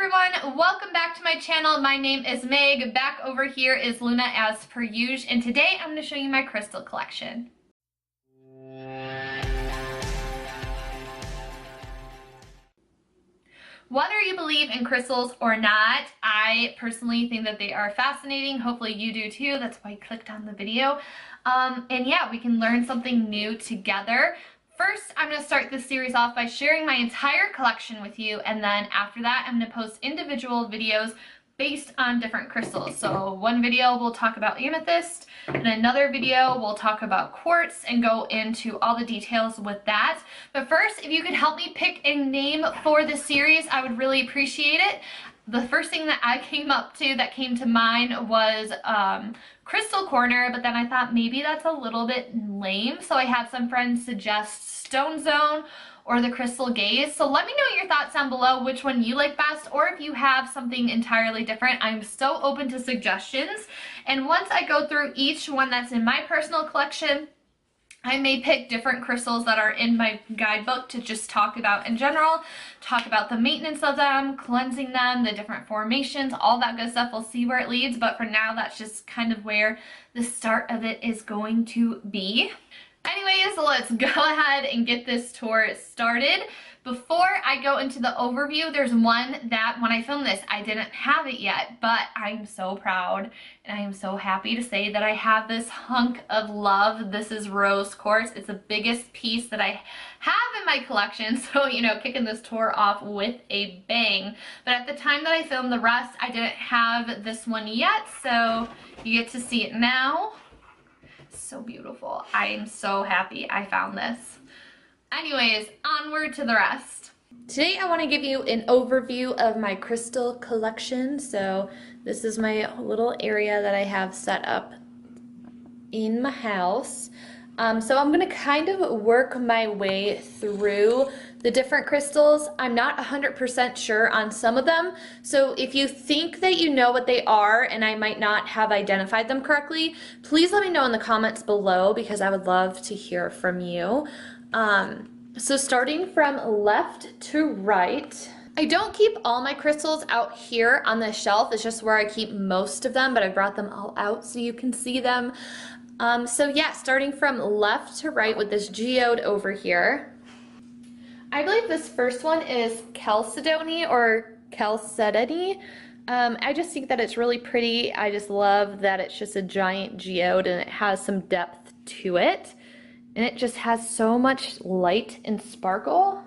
everyone, welcome back to my channel. My name is Meg. Back over here is Luna as per usual, and today I'm going to show you my crystal collection. Whether you believe in crystals or not, I personally think that they are fascinating. Hopefully you do too. That's why I clicked on the video. And yeah, we can learn something new together. First, I'm going to start this series off by sharing my entire collection with you, and then after that, I'm going to post individual videos based on different crystals. So one video we'll talk about amethyst, and another video we'll talk about quartz and go into all the details with that. But first, if you could help me pick a name for this series, I would really appreciate it. The first thing that I came up to that came to mind was Crystal Corner, but then I thought maybe that's a little bit lame, so I had some friends suggest Stone Zone or the Crystal Gaze. So let me know your thoughts down below, which one you like best, or if you have something entirely different. I'm so open to suggestions, and once I go through each one that's in my personal collection, I may pick different crystals that are in my guidebook to just talk about in general, talk about the maintenance of them, cleansing them, the different formations, all that good stuff. We'll see where it leads, but for now, that's just kind of where the start of it is going to be. Anyways, let's go ahead and get this tour started. Before I go into the overview, there's one that when I filmed this, I didn't have it yet, but I'm so proud and I am so happy to say that I have this hunk of love. This is rose quartz. It's the biggest piece that I have in my collection, so you know, kicking this tour off with a bang. But at the time that I filmed the rest, I didn't have this one yet, so you get to see it now. So beautiful. I am so happy I found this. Anyways, onward to the rest. Today I want to give you an overview of my crystal collection. So this is my little area that I have set up in my house. So I'm going to kind of work my way through the different crystals. I'm not 100% sure on some of them, so if you think that you know what they are and I might not have identified them correctly, please let me know in the comments below because I would love to hear from you. So starting from left to right, I don't keep all my crystals out here on the shelf. It's just where I keep most of them, but I brought them all out so you can see them. So yeah, starting from left to right with this geode over here. I believe this first one is Chalcedony or Chalcedony. I just think that it's really pretty. I just love that it's just a giant geode and it has some depth to it. And it just has so much light and sparkle.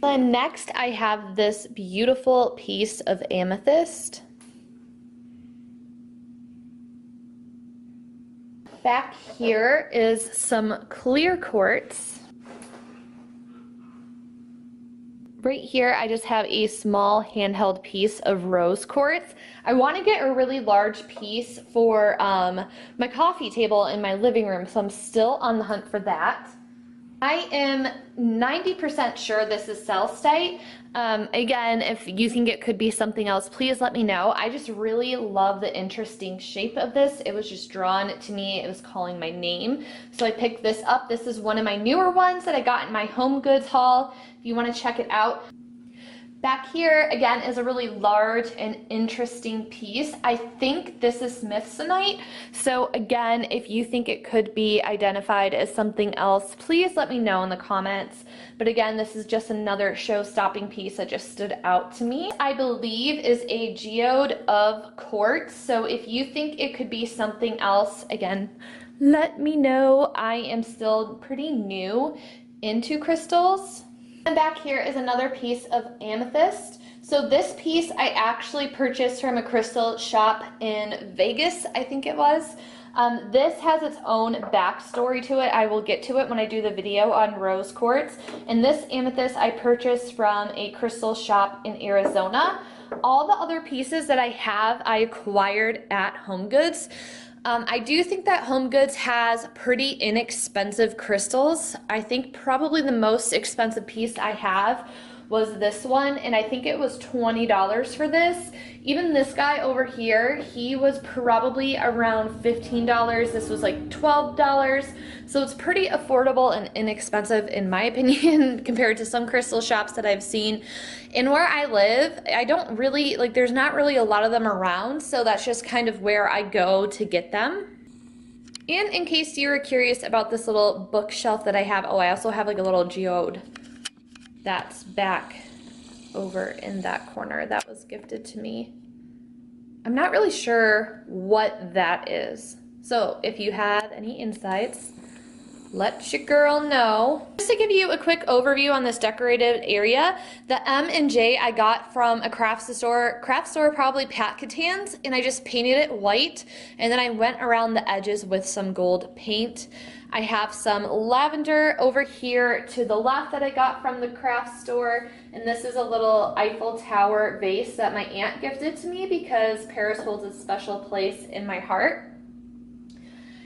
Then next I have this beautiful piece of amethyst. Back here is some clear quartz. Right here I just have a small handheld piece of rose quartz. I want to get a really large piece for my coffee table in my living room, so I'm still on the hunt for that. I am 90% sure this is celestite. Again, if you think it could be something else, please let me know. I just really love the interesting shape of this. It was just drawn to me. It was calling my name. So I picked this up. This is one of my newer ones that I got in my home goods haul. If you want to check it out. Back here, again, is a really large and interesting piece. I think this is smithsonite. So again, if you think it could be identified as something else, please let me know in the comments. But again, this is just another show-stopping piece that just stood out to me. I believe is a geode of quartz. So if you think it could be something else, again, let me know. I am still pretty new into crystals. And back here is another piece of amethyst. So this piece I actually purchased from a crystal shop in Vegas, I think it was. This has its own backstory to it. I will get to it when I do the video on rose quartz. And this amethyst I purchased from a crystal shop in Arizona. All the other pieces that I have, I acquired at Home Goods. I do think that Home Goods has pretty inexpensive crystals. I think probably the most expensive piece I have was this one, and I think it was $20 for this. Even this guy over here, he was probably around $15. This was like $12. So it's pretty affordable and inexpensive in my opinion compared to some crystal shops that I've seen. And where I live, I don't really, like, there's not really a lot of them around, so that's just kind of where I go to get them. And in case you were curious about this little bookshelf that I have, oh, I also have like a little geode that's back over in that corner that was gifted to me. I'm not really sure what that is. So if you have any insights, let your girl know. Just to give you a quick overview on this decorated area, the M and J I got from a craft store probably Pat Catan's, and I just painted it white, and then I went around the edges with some gold paint. I have some lavender over here to the left that I got from the craft store, and this is a little Eiffel Tower vase that my aunt gifted to me because Paris holds a special place in my heart.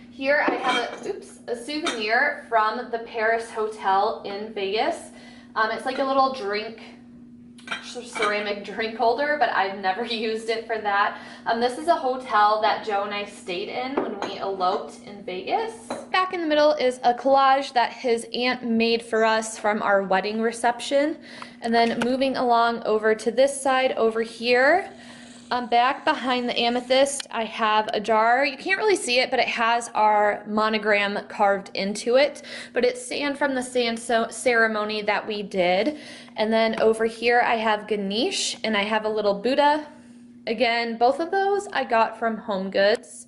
Here I have a souvenir from the Paris Hotel in Vegas. It's like a little ceramic drink holder, but I've never used it for that. This is a hotel that Joe and I stayed in when we eloped in Vegas. Back in the middle is a collage that his aunt made for us from our wedding reception. And then moving along over to this side over here, back behind the amethyst, I have a jar. You can't really see it, but it has our monogram carved into it. But it's sand from the sand ceremony that we did. And then over here, I have Ganesh, and I have a little Buddha. Again, both of those I got from Home Goods.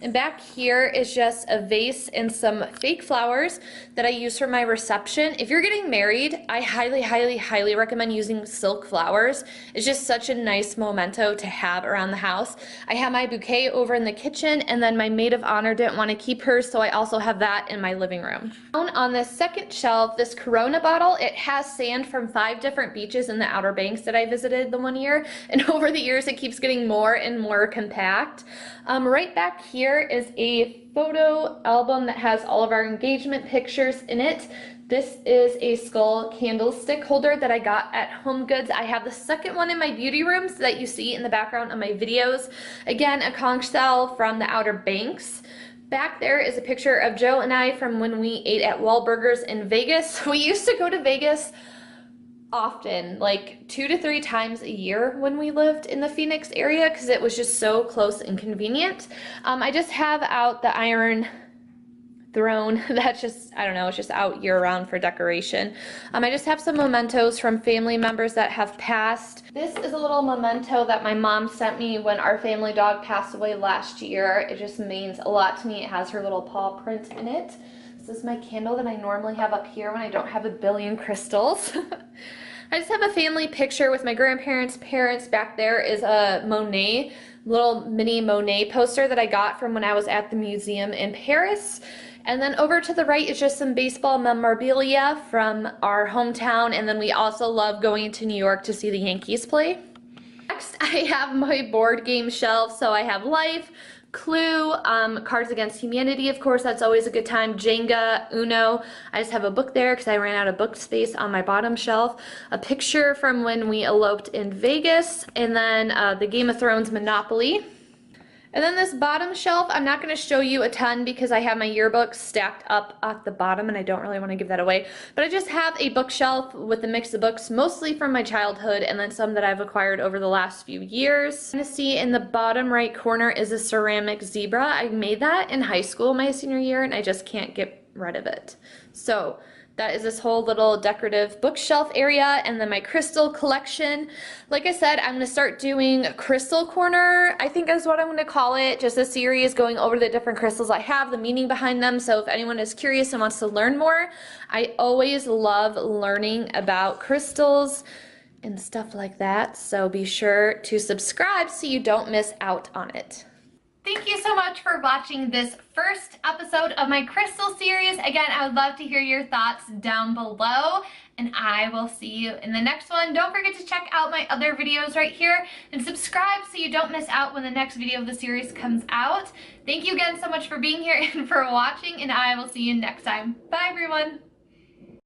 And back here is just a vase and some fake flowers that I use for my reception. If you're getting married, I highly, highly, highly recommend using silk flowers. It's just such a nice memento to have around the house. I have my bouquet over in the kitchen, and then my maid of honor didn't want to keep hers, so I also have that in my living room. On this second shelf, this Corona bottle, it has sand from 5 different beaches in the Outer Banks that I visited the one year, and over the years it keeps getting more and more compact. Right back here is a photo album that has all of our engagement pictures in it. This is a skull candlestick holder that I got at Home Goods. I have the second one in my beauty room so that you see in the background of my videos. Again, a conch shell from the Outer Banks. Back there is a picture of Joe and I from when we ate at Wahlburgers in Vegas. We used to go to Vegas often, like 2 to 3 times a year when we lived in the Phoenix area because it was just so close and convenient. I just have out the Iron Throne that's just, I don't know, it's just out year-round for decoration. I just have some mementos from family members that have passed. This is a little memento that my mom sent me when our family dog passed away last year. It just means a lot to me. It has her little paw print in it. This is my candle that I normally have up here when I don't have a billion crystals. I just have a family picture with my grandparents' parents. Back there is a Monet, little mini Monet poster that I got from when I was at the museum in Paris. And then over to the right is just some baseball memorabilia from our hometown, and then we also love going to New York to see the Yankees play. Next, I have my board game shelf. So I have Life, Clue, Cards Against Humanity, of course, that's always a good time, Jenga, Uno. I just have a book there because I ran out of book space on my bottom shelf. A picture from when we eloped in Vegas, and then the Game of Thrones Monopoly. And then this bottom shelf, I'm not going to show you a ton because I have my yearbooks stacked up at the bottom and I don't really want to give that away. But I just have a bookshelf with a mix of books, mostly from my childhood and then some that I've acquired over the last few years. You're going to see in the bottom right corner is a ceramic zebra. I made that in high school my senior year and I just can't get rid of it. So that is this whole little decorative bookshelf area, and then my crystal collection. Like I said, I'm going to start doing Crystal Corner, I think is what I'm going to call it. Just a series going over the different crystals I have, the meaning behind them. So if anyone is curious and wants to learn more, I always love learning about crystals and stuff like that. So be sure to subscribe so you don't miss out on it. Thank you so much for watching this first episode of my crystal series. Again, I would love to hear your thoughts down below, and I will see you in the next one. Don't forget to check out my other videos right here and subscribe so you don't miss out when the next video of the series comes out. Thank you again so much for being here and for watching, and I will see you next time. Bye, everyone.